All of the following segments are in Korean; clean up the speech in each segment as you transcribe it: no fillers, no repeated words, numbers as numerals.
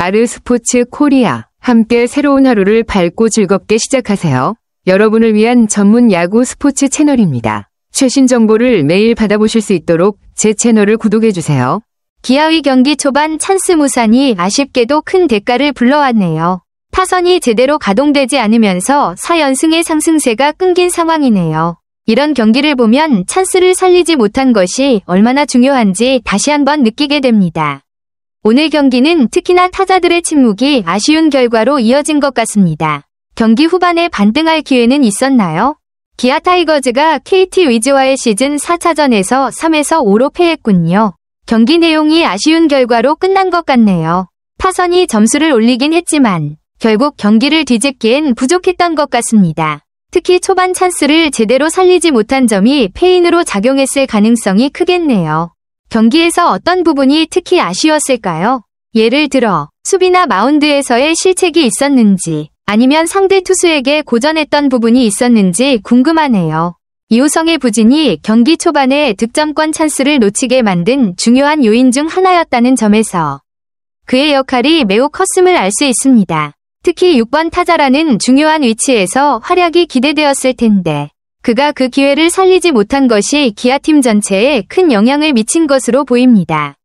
아르스포츠 코리아. 함께 새로운 하루를 밝고 즐겁게 시작하세요. 여러분을 위한 전문 야구 스포츠 채널입니다. 최신 정보를 매일 받아보실 수 있도록 제 채널을 구독해주세요. 기아의 경기 초반 찬스 무산이 아쉽게도 큰 대가를 불러왔네요. 타선이 제대로 가동되지 않으면서 4연승의 상승세가 끊긴 상황이네요. 이런 경기를 보면 찬스를 살리지 못한 것이 얼마나 중요한지 다시 한번 느끼게 됩니다. 오늘 경기는 특히나 타자들의 침묵이 아쉬운 결과로 이어진 것 같습니다. 경기 후반에 반등할 기회는 있었나요? 기아 타이거즈가 KT 위즈와의 시즌 4차전에서 3에서 5로 패했군요. 경기 내용이 아쉬운 결과로 끝난 것 같네요. 타선이 점수를 올리긴 했지만 결국 경기를 뒤집기엔 부족했던 것 같습니다. 특히 초반 찬스를 제대로 살리지 못한 점이 패인으로 작용했을 가능성이 크겠네요. 경기에서 어떤 부분이 특히 아쉬웠을까요? 예를 들어 수비나 마운드에서의 실책이 있었는지 아니면 상대 투수에게 고전했던 부분이 있었는지 궁금하네요. 이호성의 부진이 경기 초반에 득점권 찬스를 놓치게 만든 중요한 요인 중 하나였다는 점에서 그의 역할이 매우 컸음을 알 수 있습니다. 특히 6번 타자라는 중요한 위치에서 활약이 기대되었을 텐데 그가 그 기회를 살리지 못한 것이 기아팀 전체에 큰 영향을 미친 것으로 보입니다.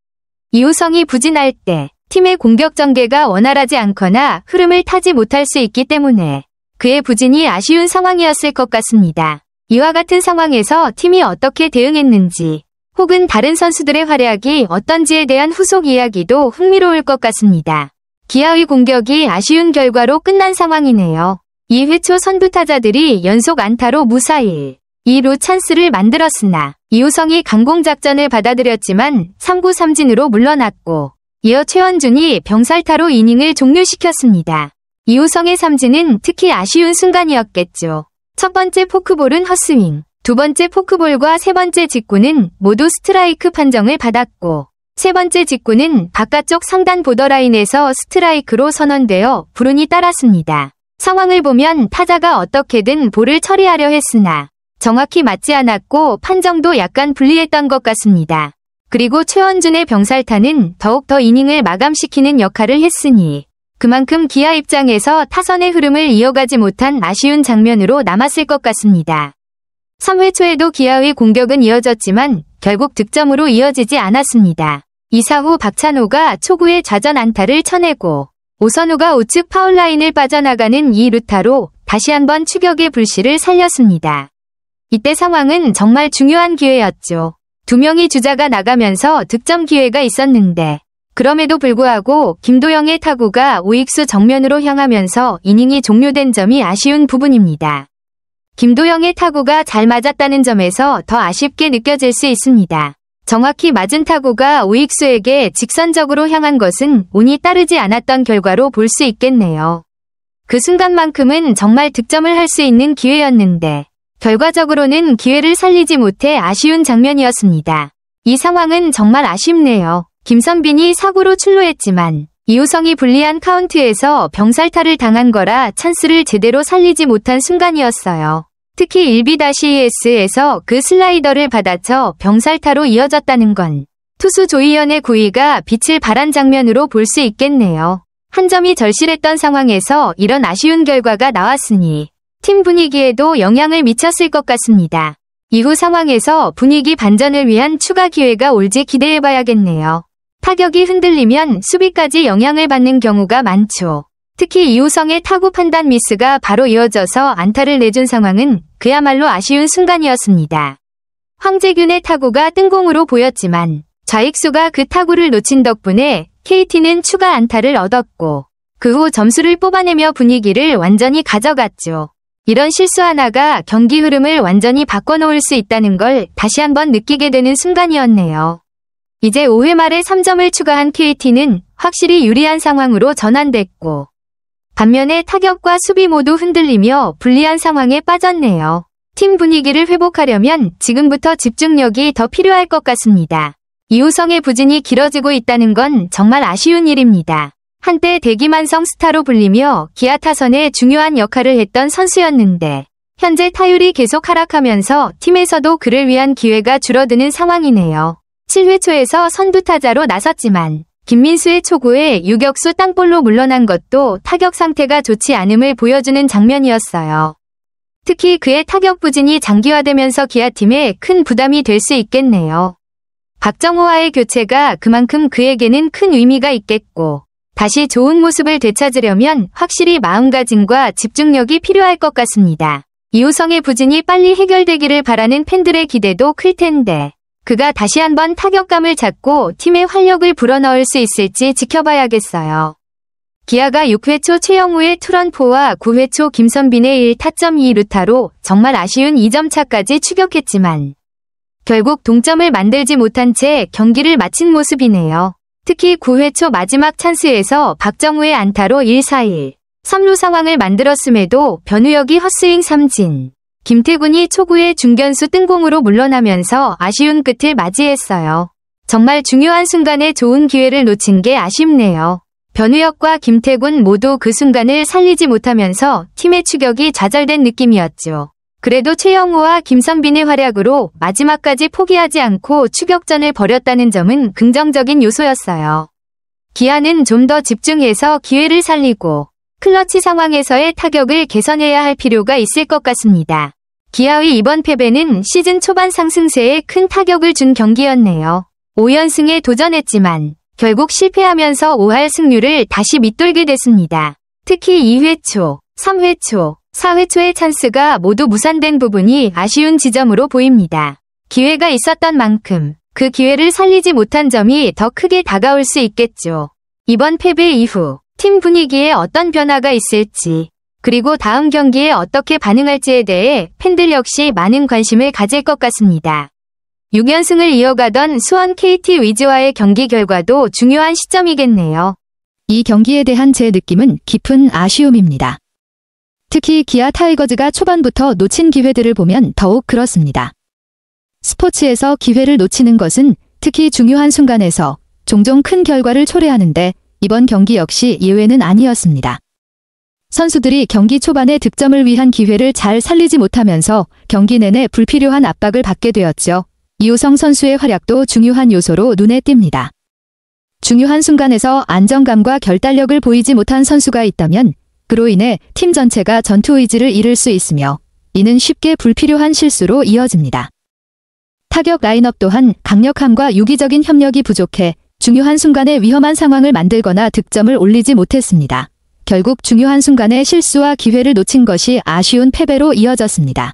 이호성이 부진할 때 팀의 공격 전개가 원활하지 않거나 흐름을 타지 못할 수 있기 때문에 그의 부진이 아쉬운 상황이었을 것 같습니다. 이와 같은 상황에서 팀이 어떻게 대응했는지 혹은 다른 선수들의 활약이 어떤지에 대한 후속 이야기도 흥미로울 것 같습니다. 기아의 공격이 아쉬운 결과로 끝난 상황이네요. 2회 초 선두 타자들이 연속 안타로 무사히 2루 찬스를 만들었으나 이호성이 강공작전을 받아들였지만 3구 3진으로 물러났고 이어 최원준이 병살타로 이닝을 종료시켰습니다. 이호성의 삼진은 특히 아쉬운 순간이었겠죠. 첫 번째 포크볼은 헛스윙, 두 번째 포크볼과 세 번째 직구는 모두 스트라이크 판정을 받았고 세 번째 직구는 바깥쪽 상단 보더라인에서 스트라이크로 선언되어 불운이 따랐습니다. 상황을 보면 타자가 어떻게든 볼을 처리하려 했으나 정확히 맞지 않았고 판정도 약간 불리했던 것 같습니다. 그리고 최원준의 병살타는 더욱 이닝을 마감시키는 역할을 했으니 그만큼 기아 입장에서 타선의 흐름을 이어가지 못한 아쉬운 장면으로 남았을 것 같습니다. 3회 초에도 기아의 공격은 이어졌지만 결국 득점으로 이어지지 않았습니다. 이사 후 박찬호가 초구에 좌전 안타를 쳐내고 오선우가 우측 파울라인을 빠져나가는 2루타로 다시 한번 추격의 불씨를 살렸습니다. 이때 상황은 정말 중요한 기회였죠. 두 명의 주자가 나가면서 득점 기회가 있었는데 그럼에도 불구하고 김도영의 타구가 우익수 정면으로 향하면서 이닝이 종료된 점이 아쉬운 부분입니다. 김도영의 타구가 잘 맞았다는 점에서 더 아쉽게 느껴질 수 있습니다. 정확히 맞은 타구가 우익수에게 직선적으로 향한 것은 운이 따르지 않았던 결과로 볼 수 있겠네요. 그 순간만큼은 정말 득점을 할 수 있는 기회였는데 결과적으로는 기회를 살리지 못해 아쉬운 장면이었습니다. 이 상황은 정말 아쉽네요. 김선빈이 사구로 출루했지만 이호성이 불리한 카운트에서 병살타를 당한 거라 찬스를 제대로 살리지 못한 순간이었어요. 특히 1B-ES에서 그 슬라이더를 받아쳐 병살타로 이어졌다는 건 투수 조희연의 구위가 빛을 발한 장면으로 볼 수 있겠네요. 한 점이 절실했던 상황에서 이런 아쉬운 결과가 나왔으니 팀 분위기에도 영향을 미쳤을 것 같습니다. 이후 상황에서 분위기 반전을 위한 추가 기회가 올지 기대해봐야겠네요. 타격이 흔들리면 수비까지 영향을 받는 경우가 많죠. 특히 이호성의 타구 판단 미스가 바로 이어져서 안타를 내준 상황은 그야말로 아쉬운 순간이었습니다. 황재균의 타구가 뜬공으로 보였지만 좌익수가 그 타구를 놓친 덕분에 KT는 추가 안타를 얻었고 그 후 점수를 뽑아내며 분위기를 완전히 가져갔죠. 이런 실수 하나가 경기 흐름을 완전히 바꿔놓을 수 있다는 걸 다시 한번 느끼게 되는 순간이었네요. 이제 5회 말에 3점을 추가한 KT는 확실히 유리한 상황으로 전환됐고 반면에 타격과 수비 모두 흔들리며 불리한 상황에 빠졌네요. 팀 분위기를 회복하려면 지금부터 집중력이 더 필요할 것 같습니다. 이호성의 부진이 길어지고 있다는 건 정말 아쉬운 일입니다. 한때 대기만성 스타로 불리며 기아 타선에 중요한 역할을 했던 선수였는데 현재 타율이 계속 하락하면서 팀에서도 그를 위한 기회가 줄어드는 상황이네요. 7회 초에서 선두 타자로 나섰지만 김민수의 초구에 유격수 땅볼로 물러난 것도 타격 상태가 좋지 않음을 보여주는 장면이었어요. 특히 그의 타격 부진이 장기화되면서 기아팀에 큰 부담이 될 수 있겠네요. 박정호와의 교체가 그만큼 그에게는 큰 의미가 있겠고, 다시 좋은 모습을 되찾으려면 확실히 마음가짐과 집중력이 필요할 것 같습니다. 이호성의 부진이 빨리 해결되기를 바라는 팬들의 기대도 클 텐데, 그가 다시 한번 타격감을 잡고 팀의 활력을 불어넣을 수 있을지 지켜봐야겠어요. 기아가 6회 초 최영우의 투런포와 9회 초 김선빈의 1타점 2루타로 정말 아쉬운 2점 차까지 추격했지만 결국 동점을 만들지 못한 채 경기를 마친 모습이네요. 특히 9회 초 마지막 찬스에서 박정우의 안타로 1-4-1, 3루 상황을 만들었음에도 변우혁이 헛스윙 삼진, 김태군이 초구에 중견수 뜬공으로 물러나면서 아쉬운 끝을 맞이했어요. 정말 중요한 순간에 좋은 기회를 놓친 게 아쉽네요. 변우혁과 김태군 모두 그 순간을 살리지 못하면서 팀의 추격이 좌절된 느낌이었죠. 그래도 최영우와 김선빈의 활약으로 마지막까지 포기하지 않고 추격전을 벌였다는 점은 긍정적인 요소였어요. 기아는 좀 더 집중해서 기회를 살리고 클러치 상황에서의 타격을 개선해야 할 필요가 있을 것 같습니다. 기아의 이번 패배는 시즌 초반 상승세에 큰 타격을 준 경기였네요. 5연승에 도전했지만 결국 실패하면서 5할 승률을 다시 밑돌게 됐습니다. 특히 2회 초, 3회 초, 4회 초의 찬스가 모두 무산된 부분이 아쉬운 지점으로 보입니다. 기회가 있었던 만큼 그 기회를 살리지 못한 점이 더 크게 다가올 수 있겠죠. 이번 패배 이후 팀 분위기에 어떤 변화가 있을지, 그리고 다음 경기에 어떻게 반응할지에 대해 팬들 역시 많은 관심을 가질 것 같습니다. 6연승을 이어가던 수원 KT 위즈와의 경기 결과도 중요한 시점이겠네요. 이 경기에 대한 제 느낌은 깊은 아쉬움입니다. 특히 기아 타이거즈가 초반부터 놓친 기회들을 보면 더욱 그렇습니다. 스포츠에서 기회를 놓치는 것은 특히 중요한 순간에서 종종 큰 결과를 초래하는데 이번 경기 역시 예외는 아니었습니다. 선수들이 경기 초반에 득점을 위한 기회를 잘 살리지 못하면서 경기 내내 불필요한 압박을 받게 되었죠. 이호성 선수의 활약도 중요한 요소로 눈에 띕니다. 중요한 순간에서 안정감과 결단력을 보이지 못한 선수가 있다면 그로 인해 팀 전체가 전투 의지를 잃을 수 있으며 이는 쉽게 불필요한 실수로 이어집니다. 타격 라인업 또한 강력함과 유기적인 협력이 부족해 중요한 순간에 위험한 상황을 만들거나 득점을 올리지 못했습니다. 결국 중요한 순간에 실수와 기회를 놓친 것이 아쉬운 패배로 이어졌습니다.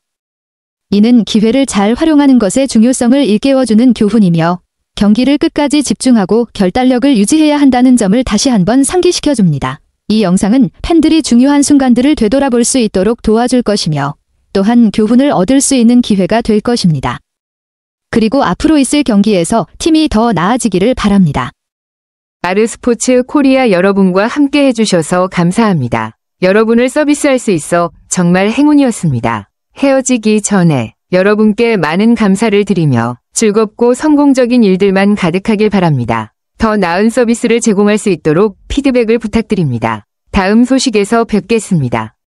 이는 기회를 잘 활용하는 것의 중요성을 일깨워주는 교훈이며 경기를 끝까지 집중하고 결단력을 유지해야 한다는 점을 다시 한번 상기시켜줍니다. 이 영상은 팬들이 중요한 순간들을 되돌아볼 수 있도록 도와줄 것이며 또한 교훈을 얻을 수 있는 기회가 될 것입니다. 그리고 앞으로 있을 경기에서 팀이 더 나아지기를 바랍니다. 아르스포츠 코리아 여러분과 함께 해주셔서 감사합니다. 여러분을 서비스할 수 있어 정말 행운이었습니다. 헤어지기 전에 여러분께 많은 감사를 드리며 즐겁고 성공적인 일들만 가득하길 바랍니다. 더 나은 서비스를 제공할 수 있도록 피드백을 부탁드립니다. 다음 소식에서 뵙겠습니다.